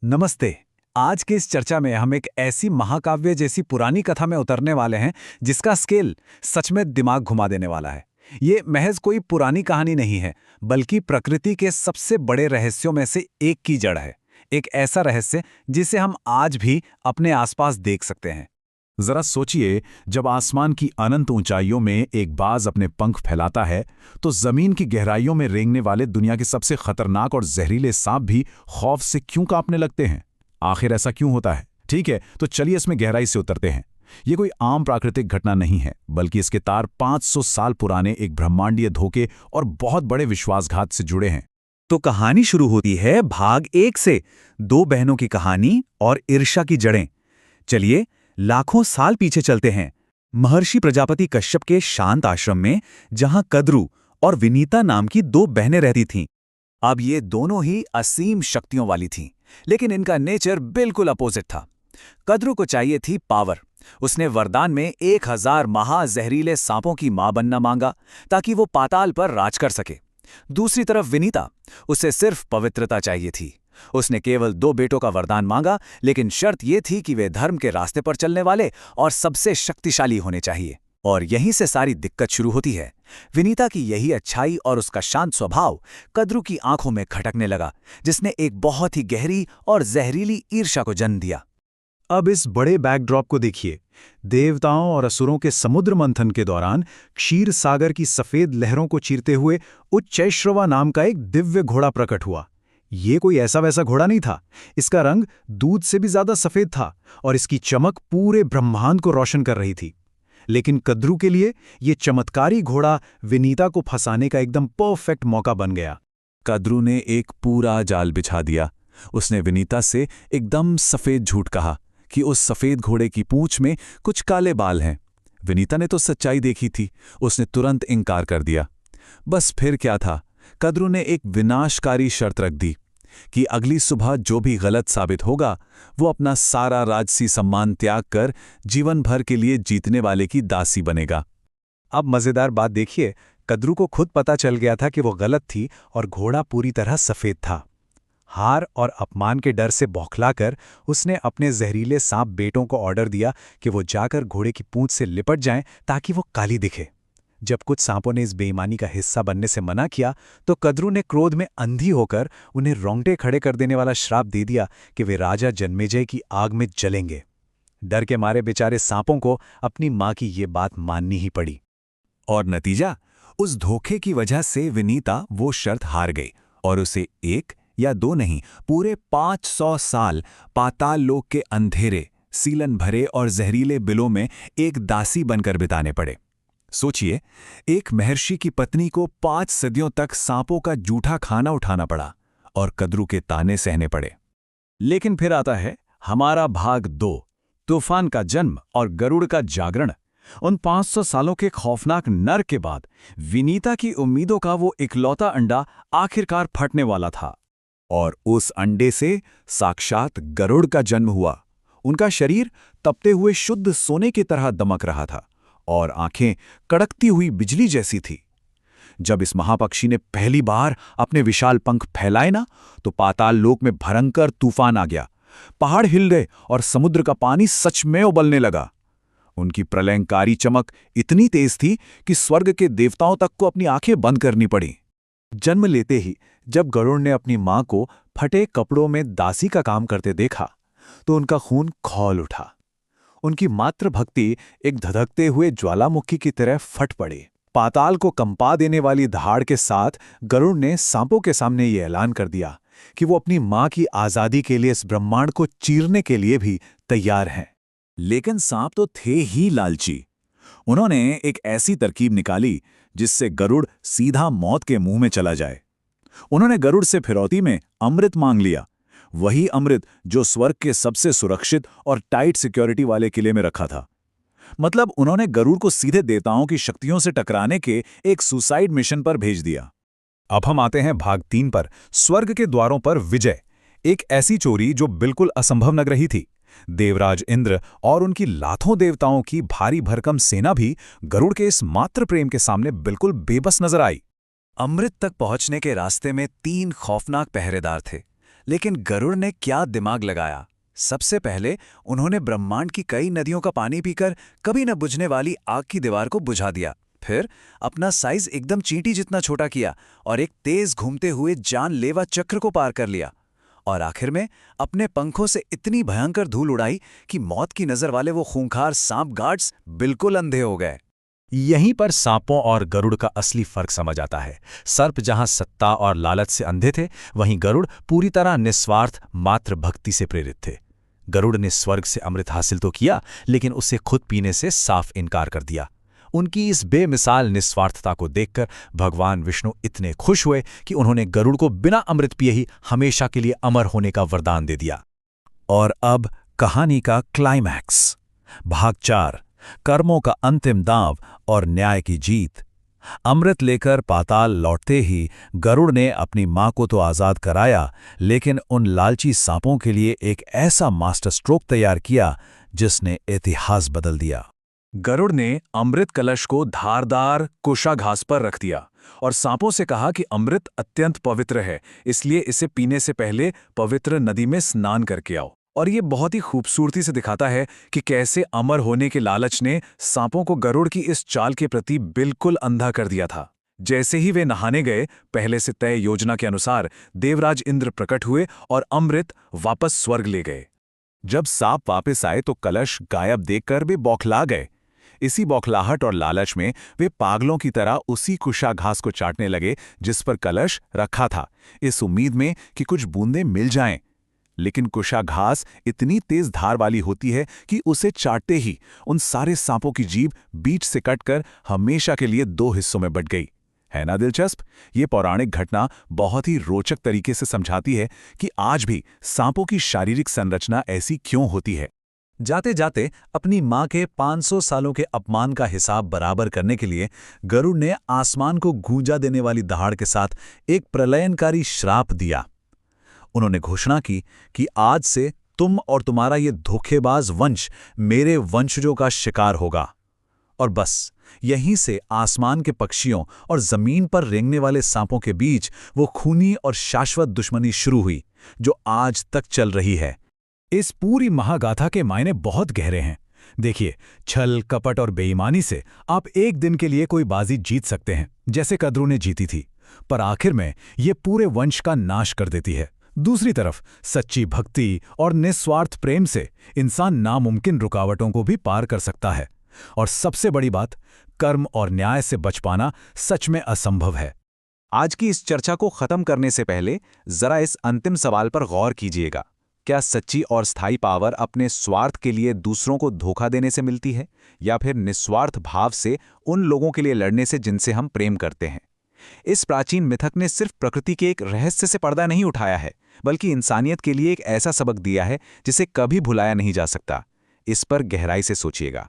नमस्ते। आज के इस चर्चा में हम एक ऐसी महाकाव्य जैसी पुरानी कथा में उतरने वाले हैं जिसका स्केल सच में दिमाग घुमा देने वाला है। ये महज कोई पुरानी कहानी नहीं है, बल्कि प्रकृति के सबसे बड़े रहस्यों में से एक की जड़ है। एक ऐसा रहस्य जिसे हम आज भी अपने आसपास देख सकते हैं। जरा सोचिए, जब आसमान की अनंत ऊंचाइयों में एक बाज अपने पंख फैलाता है, तो जमीन की गहराइयों में रेंगने वाले दुनिया के सबसे खतरनाक और जहरीले सांप भी खौफ से क्यों कांपने लगते हैं? आखिर ऐसा क्यों होता है? ठीक है, तो चलिए इसमें गहराई से उतरते हैं। ये कोई आम प्राकृतिक घटना नहीं है, बल्कि इसके तार 500 साल पुराने एक ब्रह्मांडीय धोखे और बहुत बड़े विश्वासघात से जुड़े हैं। तो कहानी शुरू होती है भाग 1 से, दो बहनों की कहानी और ईर्ष्या की जड़ें। चलिए लाखों साल पीछे चलते हैं, महर्षि प्रजापति कश्यप के शांत आश्रम में, जहां कद्रू और विनीता नाम की दो बहनें रहती थीं। अब ये दोनों ही असीम शक्तियों वाली थीं, लेकिन इनका नेचर बिल्कुल अपोजिट था। कद्रू को चाहिए थी पावर। उसने वरदान में 1000 महाजहरीले सांपों की मां बनना मांगा ताकि वो पाताल पर राज कर सके। दूसरी तरफ विनीता, उसे सिर्फ पवित्रता चाहिए थी। उसने केवल 2 बेटों का वरदान मांगा, लेकिन शर्त यह थी कि वे धर्म के रास्ते पर चलने वाले और सबसे शक्तिशाली होने चाहिए। और यहीं से सारी दिक्कत शुरू होती है। विनीता की यही अच्छाई और उसका शांत स्वभाव कद्रू की आंखों में खटकने लगा, जिसने एक बहुत ही गहरी और जहरीली ईर्ष्या को जन्म दिया। अब इस बड़े बैकड्रॉप को देखिए। देवताओं और असुरों के समुद्र मंथन के दौरान क्षीर सागर की सफेद लहरों को चीरते हुए उच्चैश्रवा नाम का एक दिव्य घोड़ा प्रकट हुआ। ये कोई ऐसा वैसा घोड़ा नहीं था। इसका रंग दूध से भी ज्यादा सफेद था और इसकी चमक पूरे ब्रह्मांड को रोशन कर रही थी। लेकिन कद्रू के लिए ये चमत्कारी घोड़ा विनीता को फंसाने का एकदम परफेक्ट मौका बन गया। कद्रू ने एक पूरा जाल बिछा दिया। उसने विनीता से एकदम सफेद झूठ कहा कि उस सफेद घोड़े की पूंछ में कुछ काले बाल हैं। विनीता ने तो सच्चाई देखी थी, उसने तुरंत इनकार कर दिया। बस फिर क्या था, कद्रू ने एक विनाशकारी शर्त रख दी कि अगली सुबह जो भी गलत साबित होगा, वो अपना सारा राजसी सम्मान त्याग कर जीवन भर के लिए जीतने वाले की दासी बनेगा। अब मजेदार बात देखिए, कद्रू को खुद पता चल गया था कि वो गलत थी और घोड़ा पूरी तरह सफेद था। हार और अपमान के डर से बौखलाकर उसने अपने जहरीले सांप बेटों को ऑर्डर दिया कि वो जाकर घोड़े की पूंछ से लिपट जाएं ताकि वो काली दिखे। जब कुछ सांपों ने इस बेईमानी का हिस्सा बनने से मना किया, तो कद्रू ने क्रोध में अंधी होकर उन्हें रोंगटे खड़े कर देने वाला श्राप दे दिया कि वे राजा जन्मेजय की आग में जलेंगे। डर के मारे बेचारे सांपों को अपनी मां की ये बात माननी ही पड़ी। और नतीजा, उस धोखे की वजह से विनीता वो शर्त हार गई और उसे 1 या 2 नहीं, पूरे 500 साल पाताल लोक के अंधेरे, सीलन भरे और जहरीले बिलों में एक दासी बनकर बिताने पड़े। सोचिए, एक महर्षि की पत्नी को 5 सदियों तक सांपों का जूठा खाना उठाना पड़ा और कद्रू के ताने सहने पड़े। लेकिन फिर आता है हमारा भाग 2, तूफान का जन्म और गरुड़ का जागरण। उन 500 सालों के खौफनाक नर के बाद विनीता की उम्मीदों का वो इकलौता अंडा आखिरकार फटने वाला था। और उस अंडे से साक्षात गरुड़ का जन्म हुआ। उनका शरीर तपते हुए शुद्ध सोने की तरह दमक रहा था और आंखें कड़कती हुई बिजली जैसी थी। जब इस महापक्षी ने पहली बार अपने विशाल पंख फैलाए ना, तो पाताल लोक में भयंकर तूफान आ गया। पहाड़ हिल गए और समुद्र का पानी सच में उबलने लगा। उनकी प्रलयंकारी चमक इतनी तेज थी कि स्वर्ग के देवताओं तक को अपनी आंखें बंद करनी पड़ी। जन्म लेते ही जब गरुड़ ने अपनी मां को फटे कपड़ों में दासी का काम करते देखा, तो उनका खून खौल उठा। उनकी मात्र भक्ति एक धधकते हुए ज्वालामुखी की तरह फट पड़ी। पाताल को कंपा देने वाली दहाड़ के साथ गरुड़ ने सांपों के सामने ये ऐलान कर दिया कि वो अपनी मां की आजादी के लिए इस ब्रह्मांड को चीरने के लिए भी तैयार हैं। लेकिन सांप तो थे ही लालची। उन्होंने एक ऐसी तरकीब निकाली जिससे गरुड़ सीधा मौत के मुंह में चला जाए। उन्होंने गरुड़ से फिरौती में अमृत मांग लिया, वही अमृत जो स्वर्ग के सबसे सुरक्षित और टाइट सिक्योरिटी वाले किले में रखा था। मतलब उन्होंने गरुड़ को सीधे देवताओं की शक्तियों से टकराने के एक सुसाइड मिशन पर भेज दिया। अब हम आते हैं भाग 3 पर, स्वर्ग के द्वारों पर विजय। एक ऐसी चोरी जो बिल्कुल असंभव लग रही थी। देवराज इंद्र और उनकी लाखों देवताओं की भारी भरकम सेना भी गरुड़ के इस मात्र प्रेम के सामने बिल्कुल बेबस नजर आई। अमृत तक पहुंचने के रास्ते में 3 खौफनाक पहरेदार थे, लेकिन गरुड़ ने क्या दिमाग लगाया। सबसे पहले उन्होंने ब्रह्मांड की कई नदियों का पानी पीकर कभी न बुझने वाली आग की दीवार को बुझा दिया। फिर अपना साइज एकदम चींटी जितना छोटा किया और एक तेज घूमते हुए जानलेवा चक्र को पार कर लिया। और आखिर में अपने पंखों से इतनी भयंकर धूल उड़ाई कि मौत की नजर वाले वो खूंखार सांप गार्ड्स बिल्कुल अंधे हो गए। यहीं पर सांपों और गरुड़ का असली फर्क समझ आता है। सर्प जहां सत्ता और लालच से अंधे थे, वहीं गरुड़ पूरी तरह निस्वार्थ मात्र भक्ति से प्रेरित थे। गरुड़ ने स्वर्ग से अमृत हासिल तो किया, लेकिन उसे खुद पीने से साफ इनकार कर दिया। उनकी इस बेमिसाल निस्वार्थता को देखकर भगवान विष्णु इतने खुश हुए कि उन्होंने गरुड़ को बिना अमृत पिए ही हमेशा के लिए अमर होने का वरदान दे दिया। और अब कहानी का क्लाइमैक्स, भाग 4, कर्मों का अंतिम दांव और न्याय की जीत। अमृत लेकर पाताल लौटते ही गरुड़ ने अपनी मां को तो आजाद कराया, लेकिन उन लालची सांपों के लिए एक ऐसा मास्टर स्ट्रोक तैयार किया जिसने इतिहास बदल दिया। गरुड़ ने अमृत कलश को धारदार कुशाघास पर रख दिया और सांपों से कहा कि अमृत अत्यंत पवित्र है, इसलिए इसे पीने से पहले पवित्र नदी में स्नान करके आओ। और ये बहुत ही खूबसूरती से दिखाता है कि कैसे अमर होने के लालच ने सांपों को गरुड़ की इस चाल के प्रति बिल्कुल अंधा कर दिया था। जैसे ही वे नहाने गए, पहले से तय योजना के अनुसार देवराज इंद्र प्रकट हुए और अमृत वापस स्वर्ग ले गए। जब सांप वापस आए तो कलश गायब देखकर वे बौखला गए। इसी बौखलाहट और लालच में वे पागलों की तरह उसी कुशाघास को चाटने लगे जिस पर कलश रखा था, इस उम्मीद में कि कुछ बूंदें मिल जाएं। लेकिन कुशाघास इतनी तेज धार वाली होती है कि उसे चाटते ही उन सारे सांपों की जीभ बीच से कटकर हमेशा के लिए 2 हिस्सों में बट गई। है ना दिलचस्प? ये पौराणिक घटना बहुत ही रोचक तरीके से समझाती है कि आज भी सांपों की शारीरिक संरचना ऐसी क्यों होती है। जाते जाते अपनी मां के 500 सालों के अपमान का हिसाब बराबर करने के लिए गरुड़ ने आसमान को गूंजा देने वाली दहाड़ के साथ एक प्रलयनकारी श्राप दिया। उन्होंने घोषणा की कि आज से तुम और तुम्हारा ये धोखेबाज वंश मेरे वंशजों का शिकार होगा। और बस यहीं से आसमान के पक्षियों और जमीन पर रेंगने वाले सांपों के बीच वो खूनी और शाश्वत दुश्मनी शुरू हुई जो आज तक चल रही है। इस पूरी महागाथा के मायने बहुत गहरे हैं। देखिए, छल, कपट और बेईमानी से आप एक दिन के लिए कोई बाजी जीत सकते हैं, जैसे कद्रू ने जीती थी, पर आखिर में ये पूरे वंश का नाश कर देती है। दूसरी तरफ सच्ची भक्ति और निस्वार्थ प्रेम से इंसान नामुमकिन रुकावटों को भी पार कर सकता है। और सबसे बड़ी बात, कर्म और न्याय से बच पाना सच में असंभव है। आज की इस चर्चा को खत्म करने से पहले जरा इस अंतिम सवाल पर गौर कीजिएगा। क्या सच्ची और स्थायी पावर अपने स्वार्थ के लिए दूसरों को धोखा देने से मिलती है, या फिर निस्वार्थ भाव से उन लोगों के लिए लड़ने से जिनसे हम प्रेम करते हैं? इस प्राचीन मिथक ने सिर्फ प्रकृति के एक रहस्य से पर्दा नहीं उठाया है, बल्कि इंसानियत के लिए एक ऐसा सबक दिया है जिसे कभी भुलाया नहीं जा सकता। इस पर गहराई से सोचिएगा।